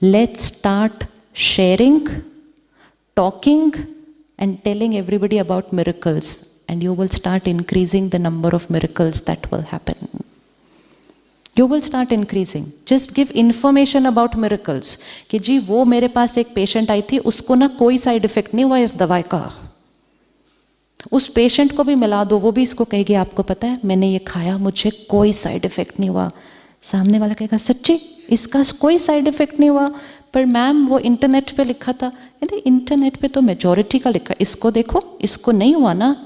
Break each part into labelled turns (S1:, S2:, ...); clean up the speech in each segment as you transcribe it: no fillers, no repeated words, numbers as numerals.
S1: Let's start sharing, talking and telling everybody about miracles, and you will start increasing the number of miracles that will happen. You will start increasing. Just give information about miracles कि जी वो मेरे पास एक patient आई थी, उसको ना कोई side effect नहीं हुआ इस दवाई का, उस पेशेंट को भी मिला दो, वो भी इसको कहेगी आपको पता है मैंने ये खाया मुझे कोई साइड इफेक्ट नहीं हुआ। सामने वाला कहेगा सच्ची इसका कोई साइड इफेक्ट नहीं हुआ, पर मैम वो इंटरनेट पे लिखा था। यदि इंटरनेट पे तो मेजॉरिटी का लिखा, इसको देखो इसको नहीं हुआ ना।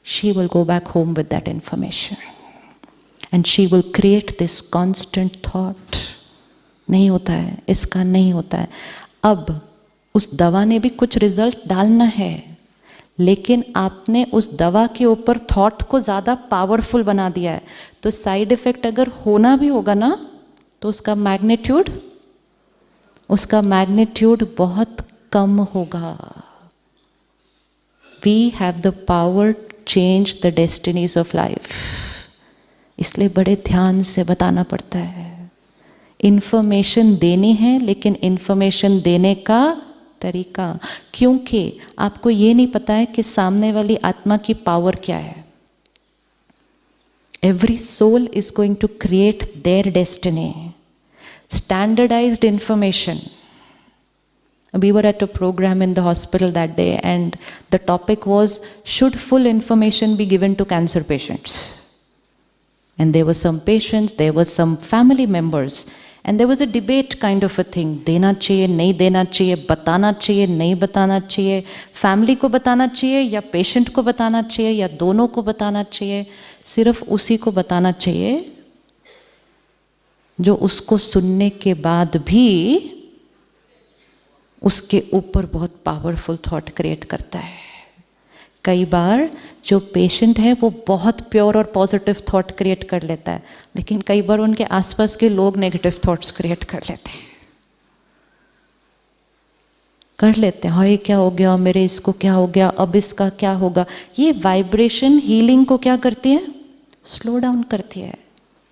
S1: She will go back home with that information and she will create this constant thought, नहीं होता है, इसका नहीं होता है। अब उस दवा ने भी कुछ रिजल्ट डालना है, लेकिन आपने उस दवा के ऊपर थॉट को ज़्यादा पावरफुल बना दिया है, तो साइड इफेक्ट अगर होना भी होगा ना तो उसका मैग्नीट्यूड बहुत कम होगा। We have the power to change the destinies of life, इसलिए बड़े ध्यान से बताना पड़ता है। इन्फॉर्मेशन देनी है, लेकिन इन्फॉर्मेशन देने का तरीका, क्योंकि आपको ये नहीं पता है कि सामने वाली आत्मा की पावर क्या है। Every soul is going to create their destiny. Standardised information. We were at a program in the hospital that day and the topic was, should full information be given to cancer patients? And there were some patients, there were some family members, and there was a debate kind of a thing, देना चाहिए नहीं देना चाहिए, बताना चाहिए नहीं बताना चाहिए, फैमिली को बताना चाहिए या पेशेंट को बताना चाहिए या दोनों को बताना चाहिए। सिर्फ उसी को बताना चाहिए जो उसको सुनने के बाद भी उसके ऊपर बहुत पावरफुल थॉट क्रिएट करता है। कई बार जो पेशेंट है वो बहुत प्योर और पॉजिटिव थॉट क्रिएट कर लेता है, लेकिन कई बार उनके आसपास के लोग नेगेटिव थॉट्स क्रिएट कर लेते हैं, हाय क्या हो गया मेरे, इसको क्या हो गया, अब इसका क्या होगा। ये वाइब्रेशन हीलिंग को क्या करती है, स्लो डाउन करती है,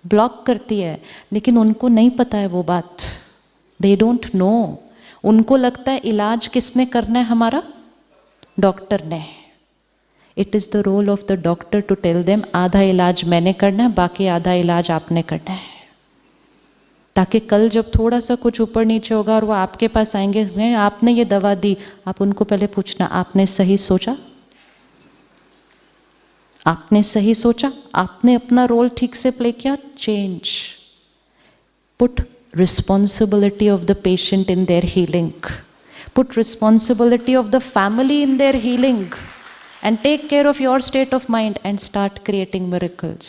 S1: ब्लॉक करती है, लेकिन उनको नहीं पता है वो बात। They don't know. उनको लगता है इलाज किसने करना है, हमारा डॉक्टर ने। It is the role of the doctor to tell them आधा इलाज मैंने करना है, बाकी आधा इलाज आपने करना है, ताकि कल जब थोड़ा सा कुछ ऊपर नीचे होगा और वो आपके पास आएंगे, आपने ये दवा दी, आप उनको पहले पूछना आपने सही सोचा, आपने सही सोचा, आपने अपना रोल ठीक से प्ले किया। Change, put responsibility of the patient in their healing, put responsibility of the family in their healing, and take care of your state of mind and start creating miracles.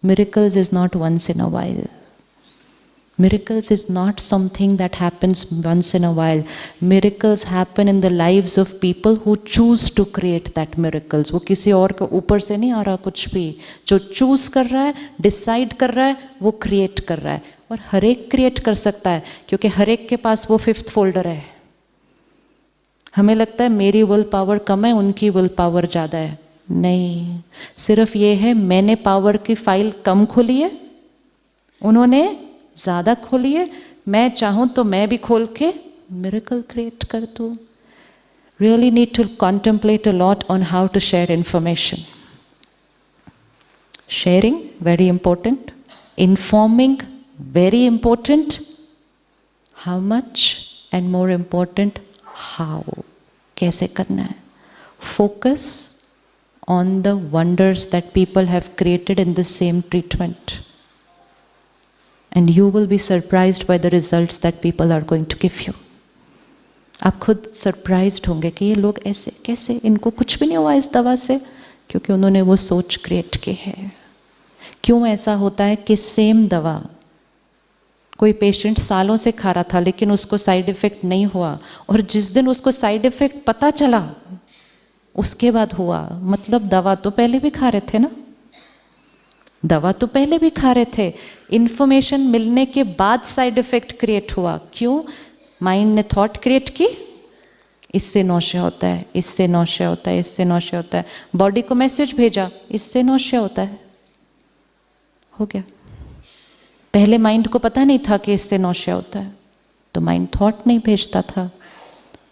S1: Miracles is not once in a while. Miracles is not something that happens once in a while. Miracles happen in the lives of people who choose to create that miracles. वो किसी और के ऊपर से नहीं आ रहा कुछ भी, जो चूज कर रहा है, डिसाइड कर रहा है, वो क्रिएट कर रहा है। और हर एक क्रिएट कर सकता है, क्योंकि हर एक के पास वो 5th फोल्डर है। हमें लगता है मेरी विल पावर कम है, उनकी विल पावर ज़्यादा है। नहीं, सिर्फ ये है मैंने पावर की फाइल कम खोली है, उन्होंने ज़्यादा खोली है। मैं चाहूँ तो मैं भी खोल के मिरेकल क्रिएट कर दूँ। Really need to contemplate a lot on how to share information. Sharing, very important. Informing, very important. How much, and more important, how. कैसे करना है. Focus on the wonders that people have created in the same treatment. And you will be surprised by the results that people are going to give you. आप खुद surprised होंगे कि ये लोग ऐसे कैसे, इनको कुछ भी नहीं हुआ इस दवा से, क्योंकि उन्होंने वो सोच क्रिएट की है. क्यों ऐसा होता है कि सेम दवा कोई पेशेंट सालों से खा रहा था लेकिन उसको साइड इफ़ेक्ट नहीं हुआ, और जिस दिन उसको साइड इफ़ेक्ट पता चला उसके बाद हुआ. मतलब दवा तो पहले भी खा रहे थे ना, दवा तो पहले भी खा रहे थे, इन्फॉर्मेशन मिलने के बाद साइड इफ़ेक्ट क्रिएट हुआ. क्यों? माइंड ने थॉट क्रिएट की, इससे नौशा होता है, इससे नौशा होता है, इससे नौशा होता है. बॉडी को मैसेज भेजा, इससे नौशा होता है, हो गया. पहले माइंड को पता नहीं था कि इससे नौशा होता है. तो माइंड थॉट नहीं भेजता था,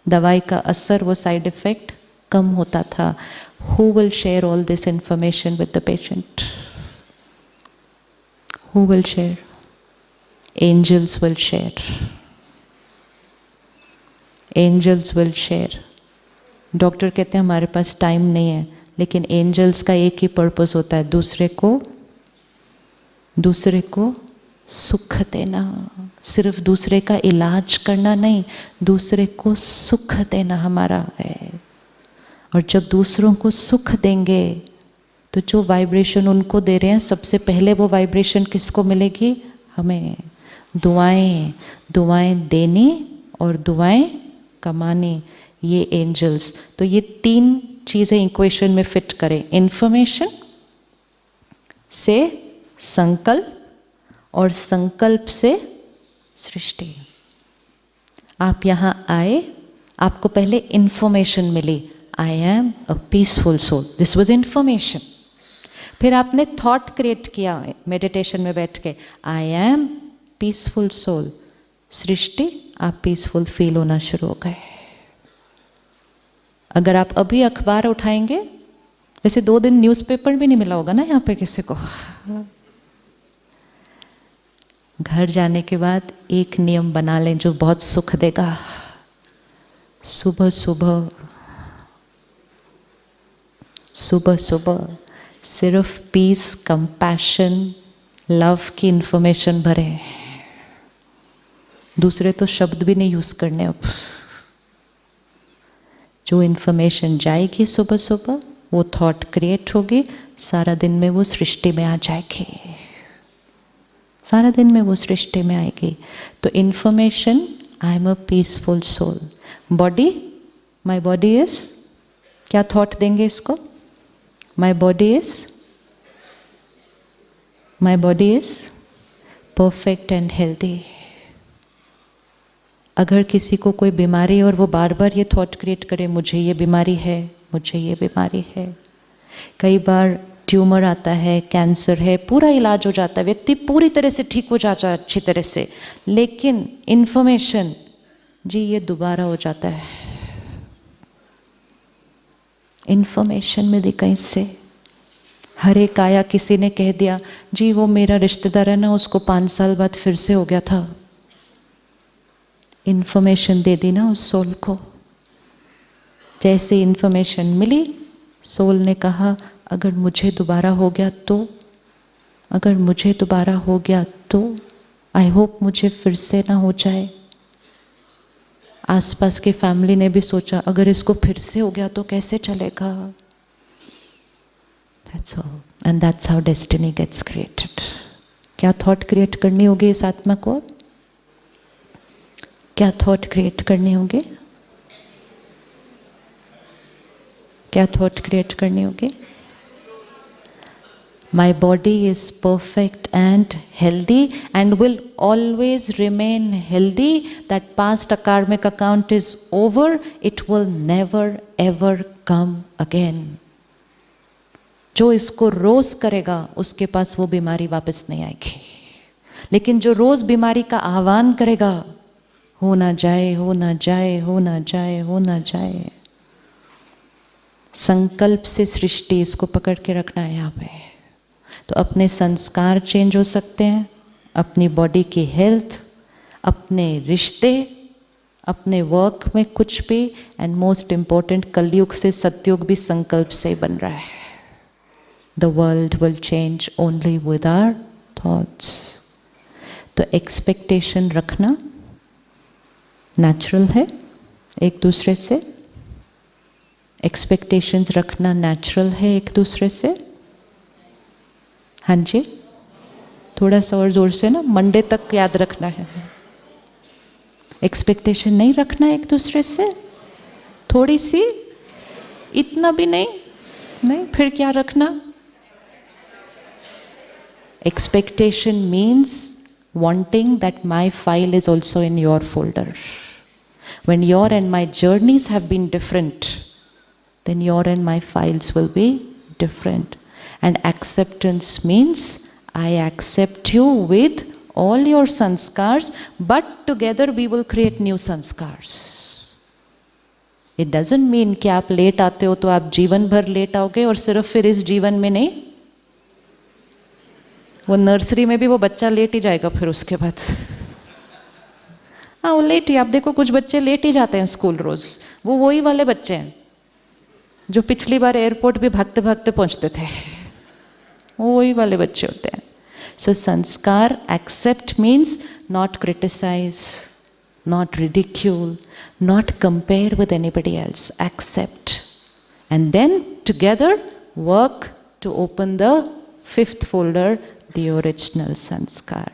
S1: दवाई का असर, वो साइड इफेक्ट कम होता था. Who will share all this information with the patient? Who will share? Angels will share. Angels will share. Doctor कहते हैं हमारे पास टाइम नहीं है, लेकिन एंजल्स का एक ही पर्पस होता है, दूसरे को सुख देना. सिर्फ दूसरे का इलाज करना नहीं, दूसरे को सुख देना हमारा है. और जब दूसरों को सुख देंगे तो जो वाइब्रेशन उनको दे रहे हैं, सबसे पहले वो वाइब्रेशन किसको मिलेगी? हमें. दुआएं देनी और दुआएं कमानी, ये एंजल्स. तो ये 3 चीज़ें इक्वेशन में फिट करें. इन्फॉर्मेशन से संकल्प और संकल्प से सृष्टि. आप यहाँ आए, आपको पहले इन्फॉर्मेशन मिली, I am a peaceful soul. This was information. फिर आपने थॉट क्रिएट किया मेडिटेशन में बैठ के, I am peaceful soul. Srishti, आप पीसफुल फील होना शुरू हो गए. अगर आप अभी अखबार उठाएंगे, वैसे 2 दिन न्यूज़पेपर भी नहीं मिला होगा ना यहाँ पे किसी को. घर जाने के बाद एक नियम बना लें जो बहुत सुख देगा. सुबह सुबह सिर्फ पीस, कंपैशन, लव की इंफॉर्मेशन भरे. दूसरे तो शब्द भी नहीं यूज करने. अब जो इंफॉर्मेशन जाएगी सुबह, वो थॉट क्रिएट होगी, सारा दिन में वो सृष्टि में आ जाएगी. सारा दिन में वो सृष्टि में आएगी. तो information, I am a peaceful soul. Body, my body is, क्या थॉट देंगे इसको? My body is perfect and healthy. अगर किसी को कोई बीमारी और वो बार बार ये थॉट क्रिएट करे, मुझे ये बीमारी है, मुझे ये बीमारी है. कई बार ट्यूमर आता है, कैंसर है, पूरा इलाज हो जाता है, व्यक्ति पूरी तरह से ठीक हो जाता है अच्छी तरह से, लेकिन इन्फॉर्मेशन, जी ये दोबारा हो जाता है. इन्फॉर्मेशन मिली कहीं से. हर एक आया, किसी ने कह दिया, जी वो मेरा रिश्तेदार है ना, उसको 5 साल बाद फिर से हो गया था. इन्फॉर्मेशन दे दी ना उस सोल को. जैसे इन्फॉर्मेशन मिली, सोल ने कहा अगर मुझे दोबारा हो गया तो, आई होप मुझे फिर से ना हो जाए. आसपास की फैमिली ने भी सोचा अगर इसको फिर से हो गया तो कैसे चलेगा. That's all. And that's how destiny gets created. क्या थॉट क्रिएट करनी होगी इस आत्मा को? क्या थॉट क्रिएट करनी होगी? क्या थॉट क्रिएट करनी होगी? My body is perfect and healthy and will always remain healthy. That past karmic account is over. It will never ever come again. जो इसको रोज करेगा उसके पास वो बीमारी वापस नहीं आएगी. लेकिन जो रोज बीमारी का आह्वान करेगा, हो ना जाए, हो ना जाए, हो ना जाए, हो ना जाए. संकल्प से सृष्टि, इसको पकड़ के रखना है यहाँ पे. तो अपने संस्कार चेंज हो सकते हैं, अपनी बॉडी की हेल्थ, अपने रिश्ते, अपने वर्क में कुछ भी, एंड मोस्ट इम्पॉर्टेंट कलयुग से सतयुग भी संकल्प से ही बन रहा है. The world will change only with our thoughts. तो एक्सपेक्टेशन रखना नेचुरल है एक दूसरे से. एक्सपेक्टेशंस रखना नेचुरल है एक दूसरे से. हाँ जी, थोड़ा सा और जोर से ना, मंडे तक याद रखना है. एक्सपेक्टेशन नहीं रखना एक दूसरे से, थोड़ी सी, इतना भी नहीं, फिर क्या रखना? Expectation means wanting that my file is also in your folder. When your and my journeys have been different, then your and my files will be different. And acceptance means I accept you with all your sanskars, but together we will create new sanskars. It doesn't mean कि आप late आते हो तो आप जीवन भर late आओगे और सिर्फ फिर इस जीवन में नहीं, वो नर्सरी में भी वो बच्चा लेट ही जाएगा फिर उसके बाद। हाँ, वो लेट ही, आप देखो कुछ बच्चे लेट ही जाते हैं स्कूल रोज, वो वही वाले बच्चे हैं जो पिछली बार एयरपोर्ट भी भागते भागते पहुंचते थे, वो वही वाले बच्चे होते हैं। सो संस्कार accept means not criticise, not ridicule, not compare with anybody else, accept. And then together work to open the fifth folder, the original sanskar.